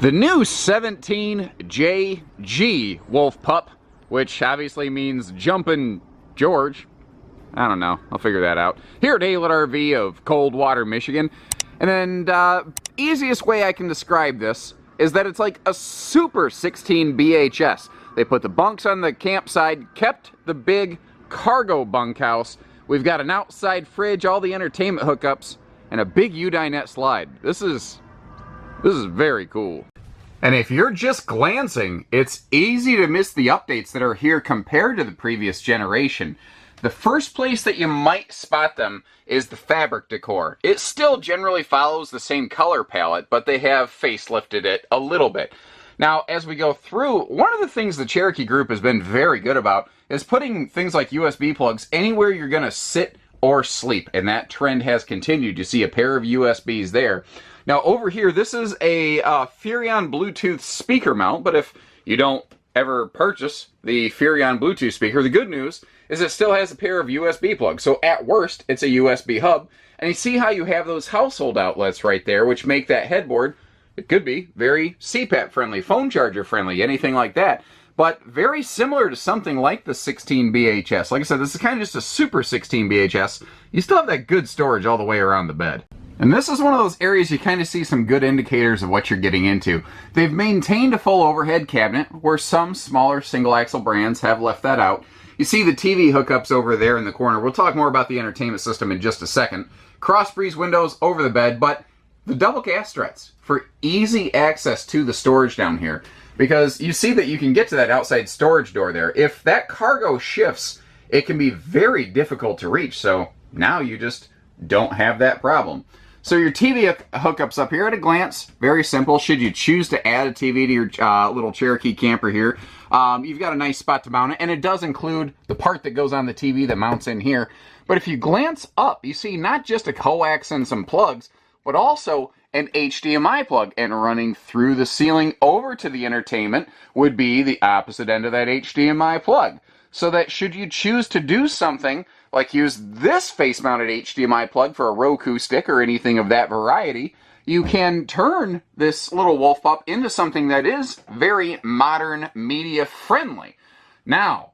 The new 17JG Wolf Pup, which obviously means Jumpin' George. I don't know, I'll figure that out. Here at Aylet RV of Coldwater, Michigan. And then, easiest way I can describe this is that it's like a Super 16 BHS. They put the bunks on the campsite, kept the big cargo bunkhouse. We've got an outside fridge, all the entertainment hookups, and a big Dinette slide. This is very cool. And if you're just glancing, it's easy to miss the updates that are here compared to the previous generation. The first place that you might spot them is the fabric decor. It still generally follows the same color palette, but they have facelifted it a little bit. Now, as we go through, one of the things the Cherokee group has been very good about is putting things like USB plugs anywhere you're going to sit or sleep, and that trend has continued. You see a pair of USBs there. Now over here, this is a Furrion Bluetooth speaker mount, but if you don't ever purchase the Furrion Bluetooth speaker, the good news is it still has a pair of USB plugs. So at worst, it's a USB hub. And you see how you have those household outlets right there, which make that headboard, it could be very CPAP friendly, phone charger friendly, anything like that. But very similar to something like the 16 BHS. Like I said, this is kind of just a Super 16 BHS. You still have that good storage all the way around the bed. And this is one of those areas you kind of see some good indicators of what you're getting into. They've maintained a full overhead cabinet, where some smaller single-axle brands have left that out. You see the TV hookups over there in the corner. We'll talk more about the entertainment system in just a second. Cross breeze windows over the bed, but the double gas struts for easy access to the storage down here. Because you see that you can get to that outside storage door there. If that cargo shifts, it can be very difficult to reach. So now you just don't have that problem. So your TV hookups up here at a glance, very simple. Should you choose to add a TV to your little Cherokee camper here, you've got a nice spot to mount it, and it does include the part that goes on the TV that mounts in here. But if you glance up, you see not just a coax and some plugs, but also an HDMI plug, and running through the ceiling over to the entertainment would be the opposite end of that HDMI plug. So that should you choose to do something like use this face-mounted HDMI plug for a Roku stick or anything of that variety, you can turn this little Wolf Pup into something that is very modern, media-friendly. Now,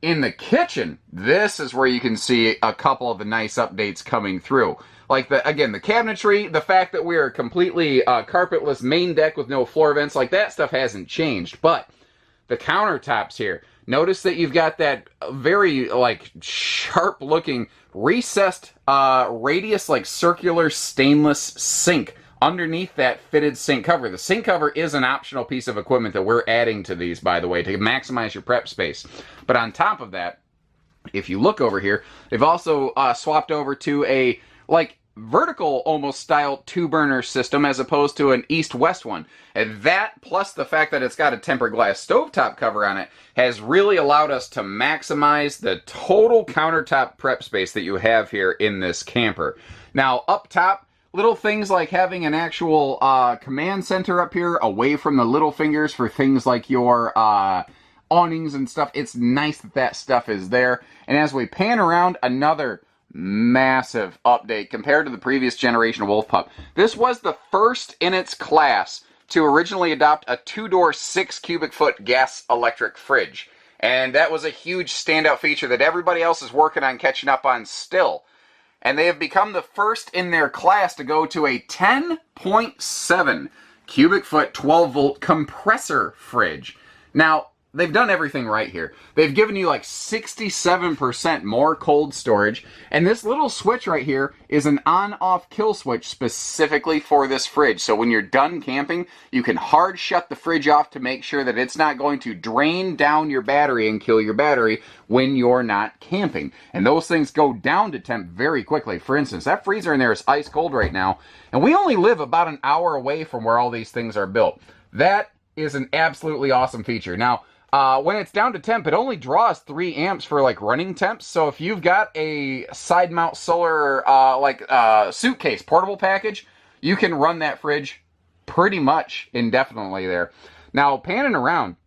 in the kitchen, this is where you can see a couple of the nice updates coming through. Like, the cabinetry, the fact that we are completely carpetless main deck with no floor vents, like that stuff hasn't changed. But the countertops here, notice that you've got that very, like, sharp-looking, recessed, radius, like, circular stainless sink underneath that fitted sink cover. The sink cover is an optional piece of equipment that we're adding to these, by the way, to maximize your prep space. But on top of that, if you look over here, they've also swapped over to a, like, vertical almost style two-burner system as opposed to an east-west one. And that, plus the fact that it's got a tempered glass stovetop cover on it, has really allowed us to maximize the total countertop prep space that you have here in this camper. Now, up top, little things like having an actual command center up here away from the little fingers for things like your awnings and stuff. It's nice that that stuff is there. And as we pan around, another massive update compared to the previous generation of Wolf Pup. This was the first in its class to originally adopt a two-door 6 cubic foot gas electric fridge. And that was a huge standout feature that everybody else is working on catching up on still. And they have become the first in their class to go to a 10.7 cubic foot 12 volt compressor fridge. Now, they've done everything right here. They've given you like 67% more cold storage, and this little switch right here is an on-off kill switch specifically for this fridge. So when you're done camping, you can hard shut the fridge off to make sure that it's not going to drain down your battery and kill your battery when you're not camping. And those things go down to temp very quickly. For instance, that freezer in there is ice cold right now, and we only live about an hour away from where all these things are built. That is an absolutely awesome feature. Now, when it's down to temp, it only draws 3 amps for like running temps. So if you've got a side mount solar suitcase portable package, you can run that fridge pretty much indefinitely there. Now, panning around,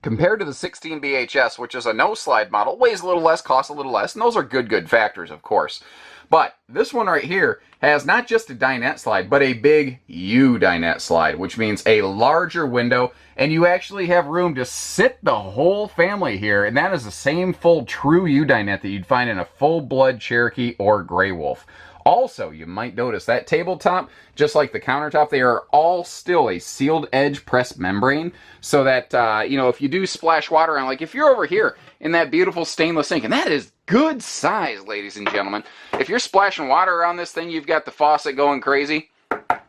compared to the 16 BHS, which is a no slide model, weighs a little less, costs a little less, and those are good factors, of course. But this one right here has not just a dinette slide, but a big U dinette slide, which means a larger window, and you actually have room to sit the whole family here, and that is the same full true U dinette that you'd find in a full-blood Cherokee or Gray Wolf. Also, you might notice that tabletop, just like the countertop, they are all still a sealed edge pressed membrane, so that, if you do splash water on, like if you're over here in that beautiful stainless sink, and that is good size, ladies and gentlemen. If you're splashing water around this thing, you've got the faucet going crazy,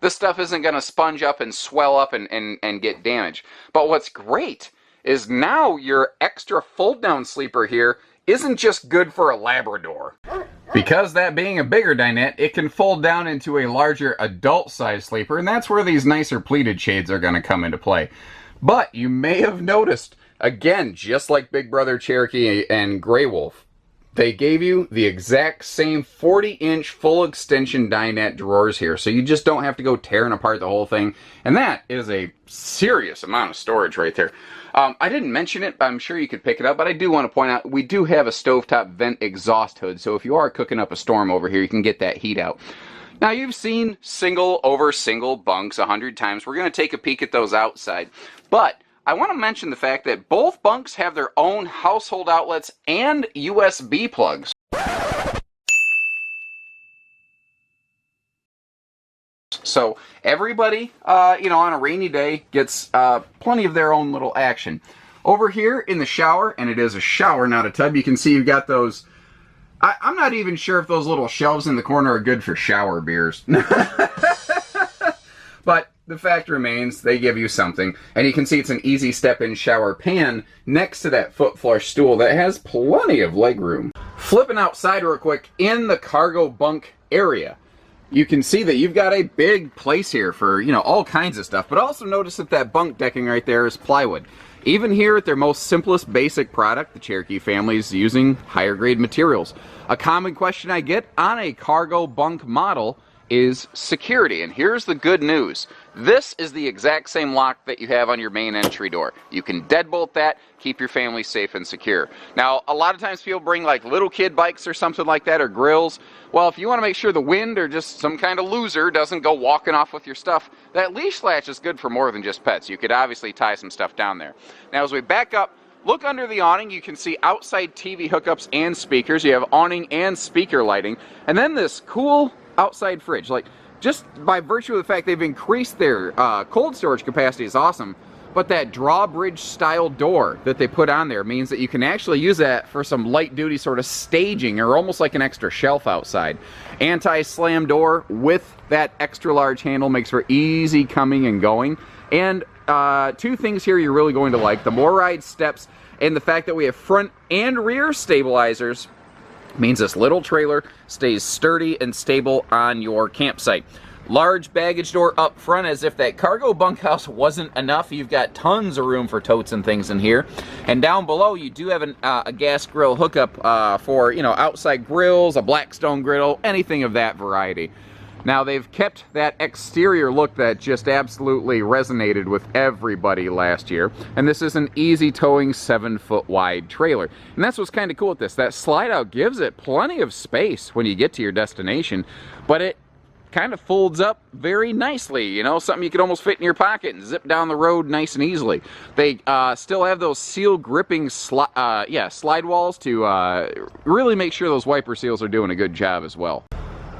this stuff isn't going to sponge up and swell up and get damaged. But what's great is now your extra fold-down sleeper here isn't just good for a Labrador. Because that being a bigger dinette, it can fold down into a larger adult-sized sleeper, and that's where these nicer pleated shades are going to come into play. But you may have noticed, again, just like Big Brother Cherokee and Gray Wolf, they gave you the exact same 40-inch full extension dinette drawers here, so you just don't have to go tearing apart the whole thing. And that is a serious amount of storage right there. I didn't mention it, but I'm sure you could pick it up, but I do want to point out we do have a stovetop vent exhaust hood, so if you are cooking up a storm over here, you can get that heat out. Now, you've seen single over single bunks 100 times. We're going to take a peek at those outside, but I want to mention the fact that both bunks have their own household outlets and USB plugs. So everybody, on a rainy day gets plenty of their own little action. Over here in the shower, and it is a shower, not a tub, you can see you've got those. I'm not even sure if those little shelves in the corner are good for shower beers. But the fact remains, they give you something. And you can see it's an easy step-in shower pan next to that foot flush stool that has plenty of leg room. Flipping outside real quick, in the cargo bunk area, you can see that you've got a big place here for, all kinds of stuff. But also notice that bunk decking right there is plywood. Even here at their most simplest basic product, the Cherokee family is using higher grade materials. A common question I get on a cargo bunk model is security, and here's the good news. This is the exact same lock that you have on your main entry door. You can deadbolt that, keep your family safe and secure. Now, a lot of times people bring like little kid bikes or something like that, or grills. Well, if you want to make sure the wind or just some kind of loser doesn't go walking off with your stuff, that leash latch is good for more than just pets. You could obviously tie some stuff down there. Now, as we back up, look under the awning, you can see outside TV hookups and speakers. You have awning and speaker lighting, and then this cool outside fridge. Like, just by virtue of the fact they've increased their cold storage capacity is awesome, but that drawbridge style door that they put on there means that you can actually use that for some light duty sort of staging, or almost like an extra shelf outside. Anti-slam door with that extra large handle makes for easy coming and going. And two things here you're really going to like: the more ride steps, and the fact that we have front and rear stabilizers means this little trailer stays sturdy and stable on your campsite. Large baggage door up front, as if that cargo bunkhouse wasn't enough. You've got tons of room for totes and things in here. And down below, you do have a gas grill hookup for, outside grills, a Blackstone griddle, anything of that variety. Now, they've kept that exterior look that just absolutely resonated with everybody last year. And this is an easy towing 7-foot wide trailer. And that's what's kind of cool with this. That slide out gives it plenty of space when you get to your destination, but it kind of folds up very nicely, something you could almost fit in your pocket and zip down the road nice and easily. They still have those seal gripping slide walls to really make sure those wiper seals are doing a good job as well.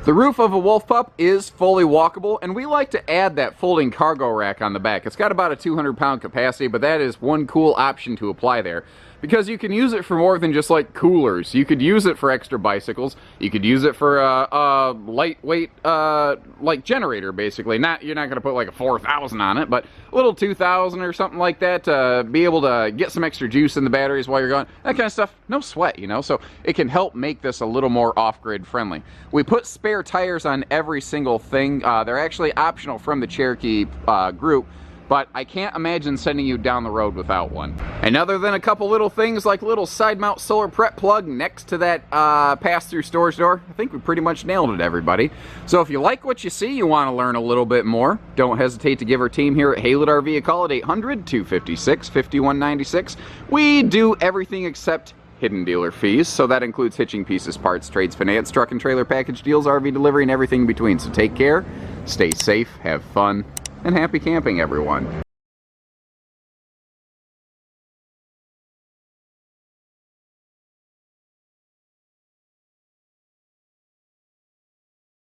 The roof of a Wolf Pup is fully walkable, and we like to add that folding cargo rack on the back. It's got about a 200-pound capacity, but that is one cool option to apply there, because you can use it for more than just like coolers. You could use it for extra bicycles. You could use it for a lightweight like generator, basically. You're not going to put like a 4,000 on it, but a little 2,000 or something like that to be able to get some extra juice in the batteries while you're going. That kind of stuff, no sweat, so it can help make this a little more off-grid friendly. We put spare tires on every single thing. They're actually optional from the Cherokee group, but I can't imagine sending you down the road without one. And other than a couple little things like little side mount solar prep plug next to that pass-through storage door, I think we pretty much nailed it, everybody. So if you like what you see, you want to learn a little bit more, don't hesitate to give our team here at Haylett RV a call at 800-256-5196. We do everything except hidden dealer fees, so that includes hitching pieces, parts, trades, finance, truck and trailer package deals, RV delivery, and everything in between. So take care, stay safe, have fun, and happy camping, everyone.